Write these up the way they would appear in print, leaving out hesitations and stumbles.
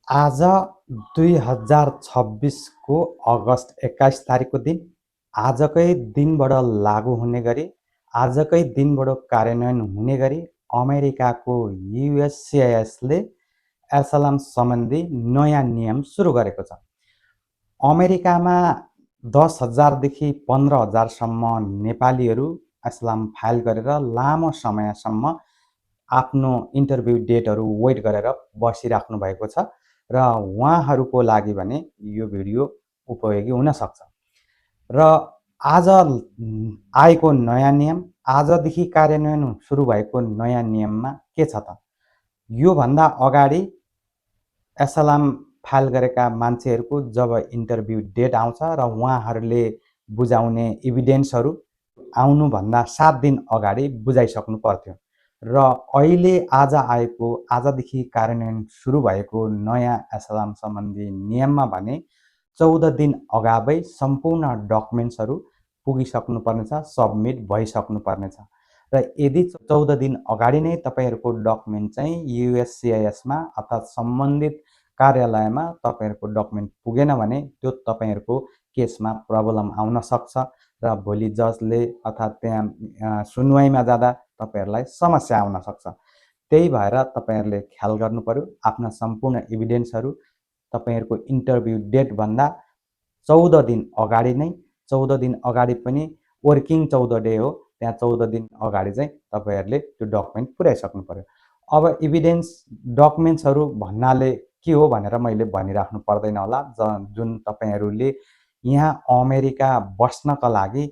आज 2026 को अगस्त 21 तारिकको दिन आजकै दिनबाट लागू हुने गरी आजकै दिनबाट कार्यान्वयन हुने गरी अमेरिकाको युएससिआइएसले एसएलएम सम्बन्धी नयाँ नियम सुरु गरेको छ। अमेरिकामा 10,000 देखि 15,000 सम्म नेपालीहरू एसएलएम फाइल गरेर लामो समयसम्म आफ्नो इन्टरभ्यू डेटहरू वेट गरेर बसिराख्नु भएको छ र उहाँहरूको लागि भने यो भिडियो उपयोगी हुन सक्छ। र आज आएको नयाँ नियम, आजदेखि कार्यान्वयन सुरु भएको नयाँ नियममा के छ त? यो भन्दा अगाडि एसएलएम फाइल गरेका मान्छेहरूको जब इन्टरभ्यू डेट आउँछ र उहाँहरूले बुझाउने इभिडेन्सहरू आउनुभन्दा 7 दिन अगाडि बुझाइसक्नु पर्थ्यो र अहिले आजदेखि कार्यान्वयन सुरु भएको नयाँ एसएलएम सम्बन्धी नियममा भने 14 दिन अगावै सम्पूर्ण डकुमेन्ट्सहरू पुगिसक्नु पर्नेछ, सबमिट भइसक्नु पर्नेछ र यदि 14 दिन अगाडि नै तपाईहरुको डकुमेन्ट चाहिँ युएससिआइएसमा अर्थात् सम्बन्धित कार्यालयमा तपाईहरुको डकुमेन्ट पुगेन भने त्यो तपाईहरुको केसमा प्रब्लम आउन सक्छ र भोलि जजले अर्थात् त्यहाँ सुनवाईमा जाँदा तपाईहरुलाई समस्या आउन सक्छ। त्यही भएर तपाईहरुले ख्याल गर्नु पर्यो। आफ्ना सम्पूर्ण एभिडेन्सहरू तपाईहरुको इन्टरभ्यू डेट भन्दा 14 दिन अगाडि नै, 14 दिन अगाडि पनि वर्किङ 14 डे हो, त्यहाँ 14 दिन अगाडि चाहिँ तपाईहरुले त्यो डकुमेन्ट पुर्याइसक्नु पर्यो। अब एभिडेन्स डकुमेन्ट्सहरू भन्नाले के हो भनेर मैले भनिराख्नु पर्दैन होला। जुन तपाईहरुले यहाँ अमेरिका बस्नका लागि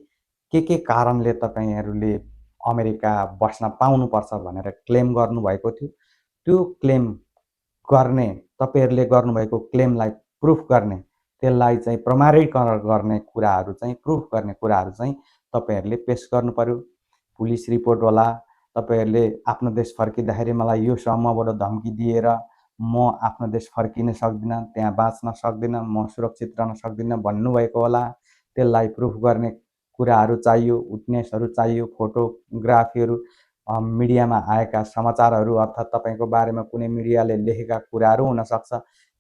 के कारणले तपाईहरुले अमेरिका बस्न पाउनुपर्छ भनेर क्लेम गर्नुभएको थियो, त्यो क्लेम गर्ने तपाईहरुले गर्नुभएको क्लेमलाई प्रुफ गर्ने, त्यसलाई चाहिँ प्रमाणीकरण गर्ने कुराहरू चाहिँ प्रुफ गर्ने कुराहरू चाहिँ तपाईहरुले पेश गर्नु पर्यो। पुलिस रिपोर्ट होला, तपाईहरुले आफ्नो देश फर्किँदाखेरि मलाई यो समूहबाट धम्की दिएर म आफ्नो देश फर्किन सक्दिन, त्यहाँ बाँच्न सक्दिन, म सुरक्षित रहन सक्दिन भन्नुभएको होला। त्यसलाई प्रुफ गर्ने कुराहरू चाहियो, विटनेसहरू चाहियो, फोटोग्राफीहरू, मिडियामा आएका समाचारहरू अर्थात् तपाईको बारेमा कुनै मिडियाले लेखेका कुराहरू हुन सक्छ।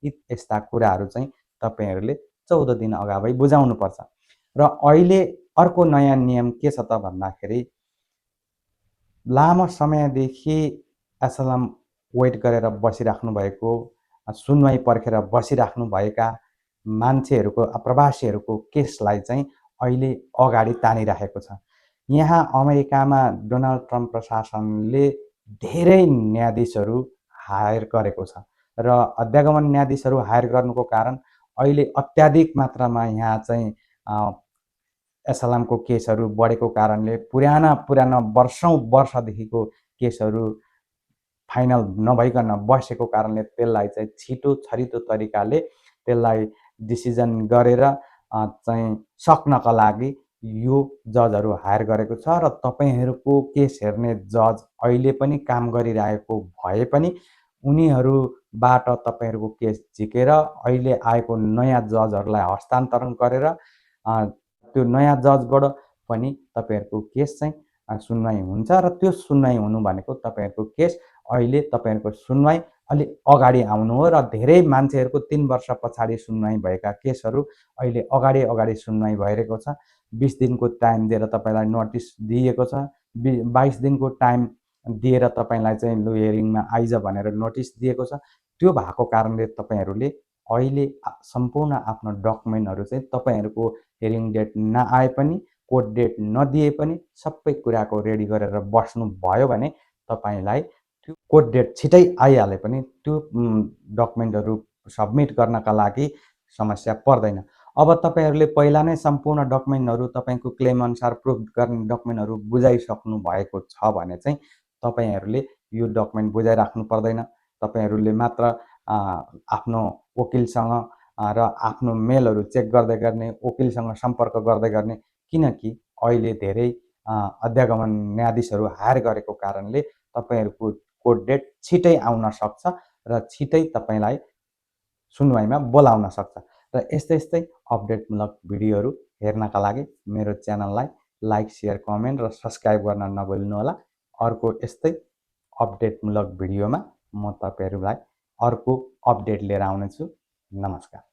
यस्ता कुराहरू चाहिँ तपाईहरुले 14 दिन अगावै बुझाउनु पर्छ। र अहिले अर्को नयाँ नियम के छ त भन्दाखेरि लामो समयदेखि एसएलएम वेट गरेर बसिराख्नु भएको, सुनवाई पर्खेर बसिराख्नु भएका मान्छेहरूको प्रवासीहरूको केसलाई चाहिँ अहिले अगाडि तानिराखेको छ। यहाँ अमेरिकामा डोनाल्ड ट्रम्प प्रशासनले धेरै न्यायाधीशहरू हायर गरेको छ र अध्यागमन न्यायाधीशहरू हायर गर्नुको कारण अहिले अत्याधिक मात्रामा यहाँ चाहिँ एसएलएमको केसहरू बढेको कारणले पुराना वर्षौंदेखिको केसहरू फाइनल नभइकन बसेको कारणले त्यसलाई चाहिँ छिटो छरितो तरिकाले त्यसलाई डिसिजन गरेर चाहिँ सक्नका लागि यो जजहरू हायर गरेको छ र तपाईहरुको केस हेर्ने जज अहिले पनि काम गरिरहेको भए पनि उनीहरूबाट तपाईहरुको केस झिकेर अहिले आएको नयाँ जजहरूलाई हस्तान्तरण गरेर त्यो नयाँ जजबाट पनि तपाईहरुको केस चाहिँ सुनवाई हुन्छ र त्यो सुनवाई हुनु भनेको तपाईहरुको केस अहिले तपाईहरुको सुनवाई अलि अगाडि आउनु हो र धेरै मान्छेहरुको 3 वर्ष पछाडि सुनवाई भएका केसहरू अहिले अगाडि सुनवाई भइरहेको छ। 20 दिनको टाइम दिएर तपाईलाई नोटिस दिएको छ। 22 दिनको टाइम दिएर तपाईलाई चाहिँ लु हियरिङमा आइज भनेर नोटिस दिएको छ। त्यो भएको कारणले तपाईहरुले अहिले सम्पूर्ण आफ्नो डकुमेन्टहरू चाहिँ तपाईहरुको हियरिङ डेट नआए पनि, कोर्ट डेट नदिए पनि सबै कुराको रेडी गरेर बस्नु भयो भने तपाईलाई त्यो कोर्ट डेट छिटै आइहाले पनि त्यो डकुमेन्टहरू सबमिट गर्नका लागि समस्या पर्दैन। अब तपाईहरुले पहिला नै सम्पूर्ण डकुमेन्टहरू तपाईको क्लेम अनुसार प्रुफ गर्ने डकुमेन्टहरू बुझाइसक्नु भएको छ भने चाहिँ तपाईहरुले यो डकुमेन्ट बुझाइराख्नु पर्दैन। तपाईहरुले मात्र आफ्नो वकिलसँग र आफ्नो मेलहरू चेक गर्दै गर्ने, वकिलसँग सम्पर्क गर्दै गर्ने, किनकि अहिले धेरै अध्यागमन न्यायाधीशहरू हायर गरेको कारणले तपाईहरुको कोर्ट डेट छिटै आउन सक्छ र छिटै तपाईलाई सुनवाईमा बोलाउन सक्छ। र यस्तै अपडेटमूलक भिडियोहरू हेर्नका लागि मेरो च्यानललाई लाइक, शेयर, कमेन्ट र सब्स्क्राइब गर्न नभुल्नुहोला। अर्को यस्तै अपडेटमूलक भिडियोमा म तपाईहरुलाई अर्को अपडेट लिएर आउनेछु। नमस्कार।